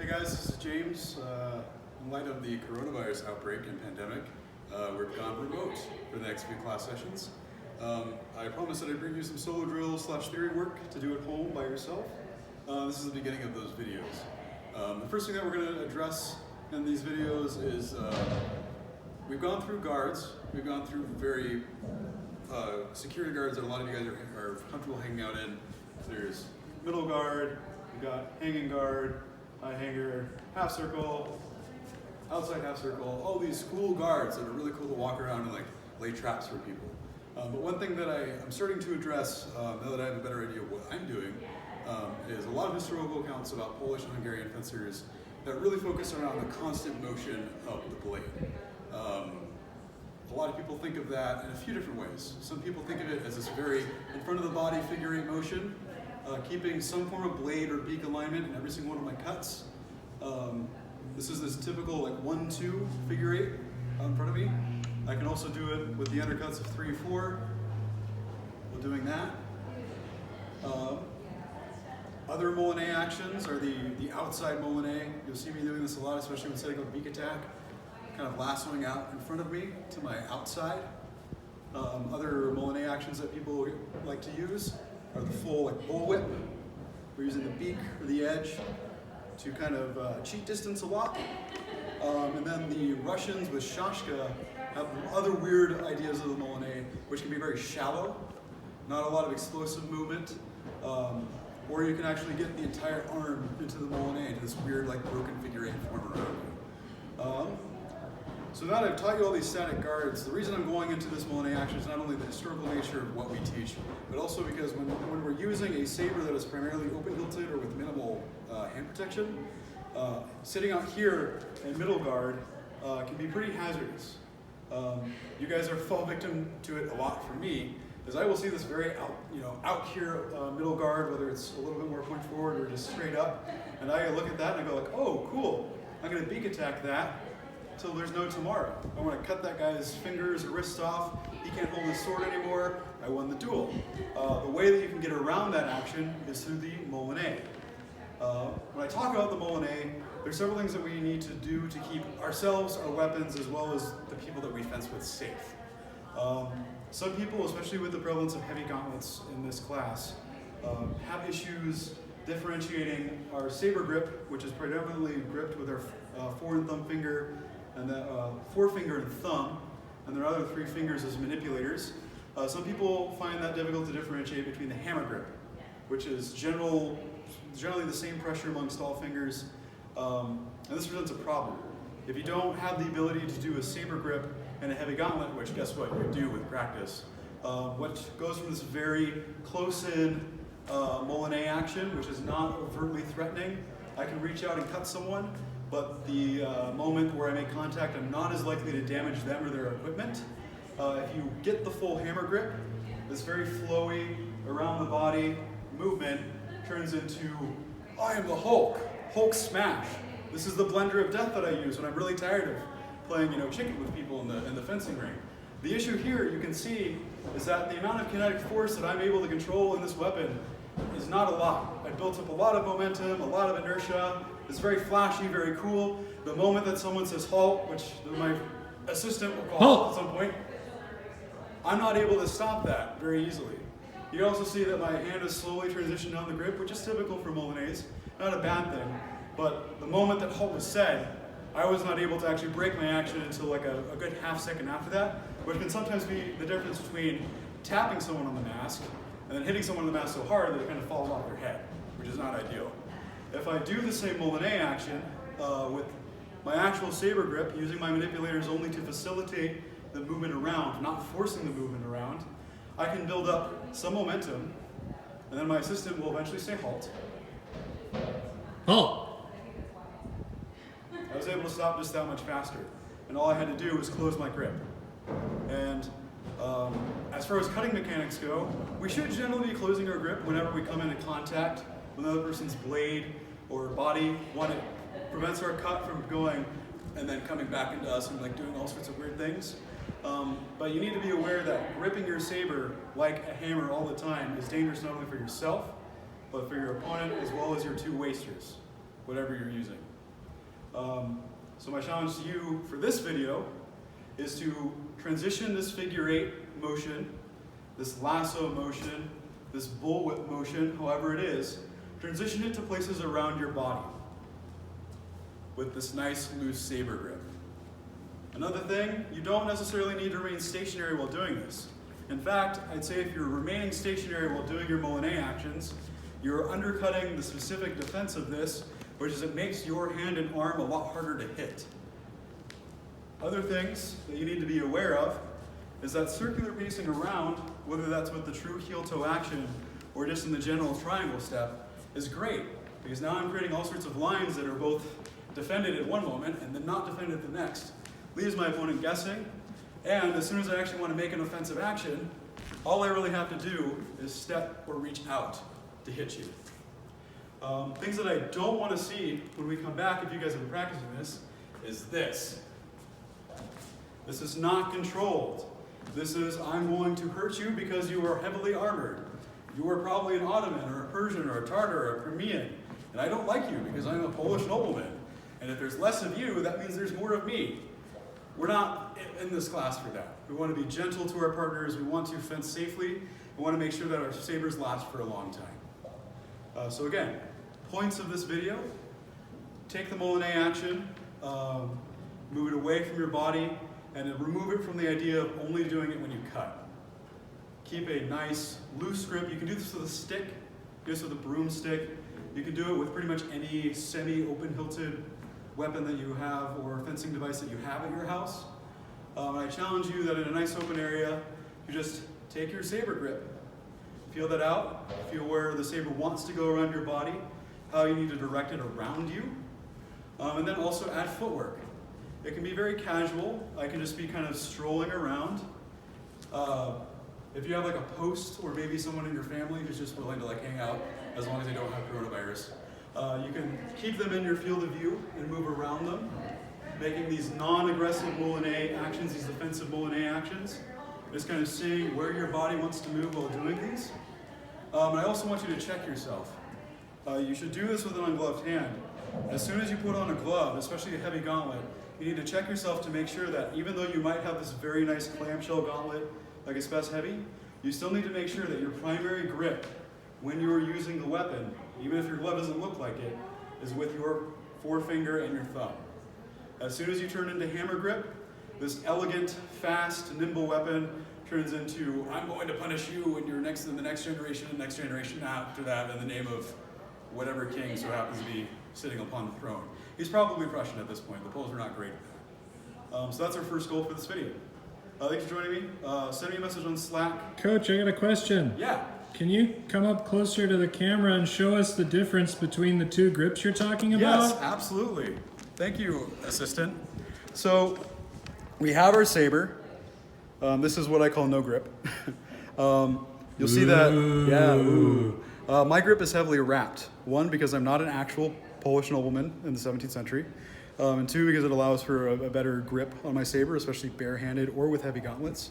Hey guys, this is James. In light of the coronavirus outbreak and pandemic, we've gone remote for the next few class sessions. I promised that I'd bring you some solo drill / theory work to do at home by yourself. This is the beginning of those videos. The first thing that we're going to address in these videos is we've gone through guards. We've gone through very security guards that a lot of you guys are comfortable hanging out in. There's middle guard, we've got hanging guard, high hanger, half circle, outside half circle, all these cool guards that are really cool to walk around and like lay traps for people. But one thing that I'm starting to address, now that I have a better idea of what I'm doing, is a lot of historical accounts about Polish and Hungarian fencers that really focus around the constant motion of the blade. A lot of people think of that in a few different ways. Some people think of it as this very in front of the body figure eight motion, keeping some form of blade or beak alignment in every single one of my cuts. This is this typical like 1-2 figure eight in front of me. I can also do it with the undercuts of 3-4 while doing that. Other Moulinet actions are the outside Moulinet. You'll see me doing this a lot, especially when setting up a beak attack, kind of lassoing out in front of me to my outside. Other Moulinet actions that people like to use are the full like bullwhip. We're using the beak or the edge to kind of cheat distance a lot. And then the Russians with Shashka have other weird ideas of the Moulinet, which can be very shallow, not a lot of explosive movement, or you can actually get the entire arm into the Moulinet, into this weird like broken figure eight form around you. So now that I've taught you all these static guards, the reason I'm going into this Moulinet action is not only the historical nature of what we teach, but also because when we're using a saber that is primarily open-hilted or with minimal hand protection, sitting out here in middle guard can be pretty hazardous. You guys are fall victim to it a lot for me, as I will see this very out here middle guard, whether it's a little bit more point forward or just straight up, and I look at that and I go like, oh, cool, I'm going to beak attack that until there's no tomorrow. I want to cut that guy's fingers or wrists off. He can't hold his sword anymore. I won the duel. The way that you can get around that action is through the Moulinet. When I talk about the Moulinet, there's several things that we need to do to keep ourselves, our weapons, as well as the people that we fence with safe. Some people, especially with the prevalence of heavy gauntlets in this class, have issues differentiating our saber grip, which is predominantly gripped with our fore and thumb finger, and the forefinger and thumb, and there are other 3 fingers as manipulators. Some people find that difficult to differentiate between the hammer grip, which is generally the same pressure amongst all fingers, and this presents a problem. If you don't have the ability to do a saber grip and a heavy gauntlet, which guess what, you do with practice, what goes from this very close-in Moulinet action, which is not overtly threatening, I can reach out and cut someone, but the moment where I make contact, I'm not as likely to damage them or their equipment. If you get the full hammer grip, this very flowy, around the body movement turns into, I am the Hulk smash. This is the blender of death that I use when I'm really tired of playing chicken with people in the fencing ring. The issue here, you can see, is that the amount of kinetic force that I'm able to control in this weapon is not a lot. I built up a lot of momentum, a lot of inertia. It's very flashy, very cool. The moment that someone says halt, which my assistant will call halt at some point, I'm not able to stop that very easily. You can also see that my hand is slowly transitioning down the grip, which is typical for Molinets. Not a bad thing, but the moment that halt was said, I was not able to actually break my action until like a good half second after that, which can sometimes be the difference between tapping someone on the mask and then hitting someone on the mask so hard that it kind of falls off their head, which is not ideal. If I do the same Moulinet action with my actual saber grip, using my manipulators only to facilitate the movement around, not forcing the movement around, I can build up some momentum, and then my assistant will eventually say halt. Halt! I was able to stop just that much faster, and all I had to do was close my grip. And as far as cutting mechanics go, we should generally be closing our grip whenever we come into contact with another person's blade or body. One, it prevents our cut from going and then coming back into us and like doing all sorts of weird things. But you need to be aware that gripping your saber like a hammer all the time is dangerous not only for yourself, but for your opponent as well as your 2 wasters, whatever you're using. So my challenge to you for this video is to transition this figure 8 motion, this lasso motion, this bullwhip motion, however it is, transition it to places around your body with this nice loose saber grip. Another thing, you don't necessarily need to remain stationary while doing this. In fact, I'd say if you're remaining stationary while doing your Moulinet actions, you're undercutting the specific defense of this, which is it makes your hand and arm a lot harder to hit. Other things that you need to be aware of is that circular pacing around, whether that's with the true heel-toe action or just in the general triangle step, is great, because now I'm creating all sorts of lines that are both defended at one moment and then not defended at the next. Leaves my opponent guessing, and as soon as I actually want to make an offensive action, all I really have to do is step or reach out to hit you. Things that I don't want to see when we come back, if you guys have been practicing this, is this. This is not controlled. This is, I'm going to hurt you because you are heavily armored. You are probably an Ottoman or a Persian or a Tartar or a Crimean, and I don't like you because I'm a Polish nobleman. And if there's less of you, that means there's more of me. We're not in this class for that. We want to be gentle to our partners. We want to fence safely. We want to make sure that our sabers last for a long time. So again, points of this video: take the Moulinet action, move it away from your body, and remove it from the idea of only doing it when you cut. Keep a nice loose grip. You can do this with a stick, do this with a broomstick. You can do it with pretty much any semi-open hilted weapon that you have or fencing device that you have at your house. I challenge you that in a nice open area, you just take your saber grip. Feel that out. Feel where the saber wants to go around your body, how you need to direct it around you. And then also add footwork. It can be very casual. I can just be kind of strolling around. If you have like a post or maybe someone in your family who's just willing to like hang out as long as they don't have coronavirus, you can keep them in your field of view and move around them, making these non-aggressive Moulinet actions, these defensive Moulinet actions. Just kind of seeing where your body wants to move while doing these. And I also want you to check yourself. You should do this with an ungloved hand. As soon as you put on a glove, especially a heavy gauntlet, you need to check yourself to make sure that even though you might have this very nice clamshell gauntlet, like a Spec Heavy, you still need to make sure that your primary grip when you're using the weapon, even if your glove doesn't look like it, is with your forefinger and your thumb. As soon as you turn into hammer grip, this elegant, fast, nimble weapon turns into, I'm going to punish you and you're next in the next generation and next generation after that in the name of whatever king so happens to be sitting upon the throne. He's probably Prussian at this point. The Poles are not great at that. So that's our first goal for this video. Thanks for joining me. Send me a message on Slack. Coach, I got a question. Yeah. Can you come up closer to the camera and show us the difference between the two grips you're talking about? Yes, absolutely. Thank you, assistant. So we have our saber. This is what I call no grip. You'll see that, my grip is heavily wrapped. One, because I'm not an actual Polish nobleman in the 17th century. And two, because it allows for a better grip on my saber, especially barehanded or with heavy gauntlets.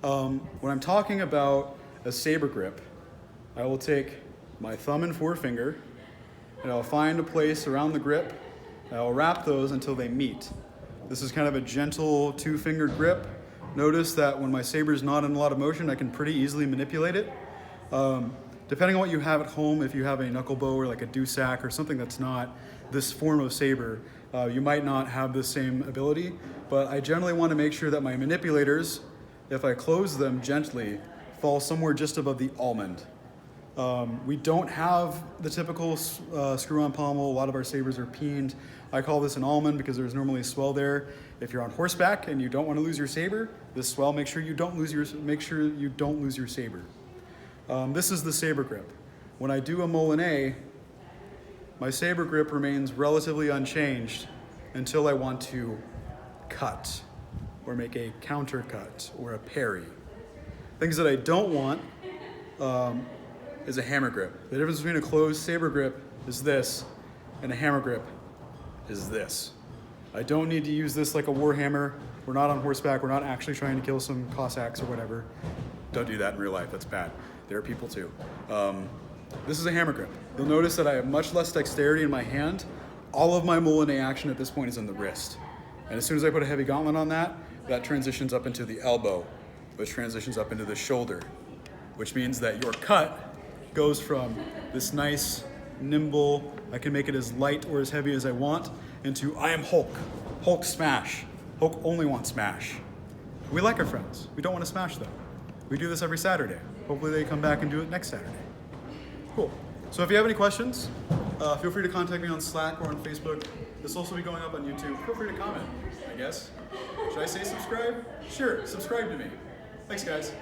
When I'm talking about a saber grip, I will take my thumb and forefinger, and I'll find a place around the grip, and I'll wrap those until they meet. This is kind of a gentle two-finger grip. Notice that when my saber is not in a lot of motion, I can pretty easily manipulate it. Depending on what you have at home, if you have a knuckle bow or like a dussac or something that's not this form of saber, you might not have the same ability, but I generally want to make sure that my manipulators, if I close them gently, fall somewhere just above the almond. We don't have the typical screw-on pommel. A lot of our sabers are peened. I call this an almond because there's normally a swell there. If you're on horseback and you don't want to lose your saber, this swell make sure you don't lose your saber. This is the saber grip. When I do a Moulinet, my saber grip remains relatively unchanged until I want to cut or make a counter cut or a parry. Things that I don't want is a hammer grip. The difference between a closed saber grip is this, and a hammer grip is this. I don't need to use this like a war hammer. We're not on horseback. We're not actually trying to kill some Cossacks or whatever. Don't do that in real life. That's bad. There are people too. This is a hammer grip. You'll notice that I have much less dexterity in my hand all of my Moulinet action at this point is in the wrist. And as soon as I put a heavy gauntlet on that, that transitions up into the elbow, which transitions up into the shoulder, which means that your cut goes from this nice, nimble, I can make it as light or as heavy as I want, into I am Hulk. Hulk smash. Hulk only wants smash. We like our friends. We don't want to smash them. We do this every Saturday. Hopefully they come back and do it next Saturday. Cool. So if you have any questions, feel free to contact me on Slack or on Facebook. This will also be going up on YouTube. Feel free to comment, I guess. Should I say subscribe? Sure, subscribe to me. Thanks, guys.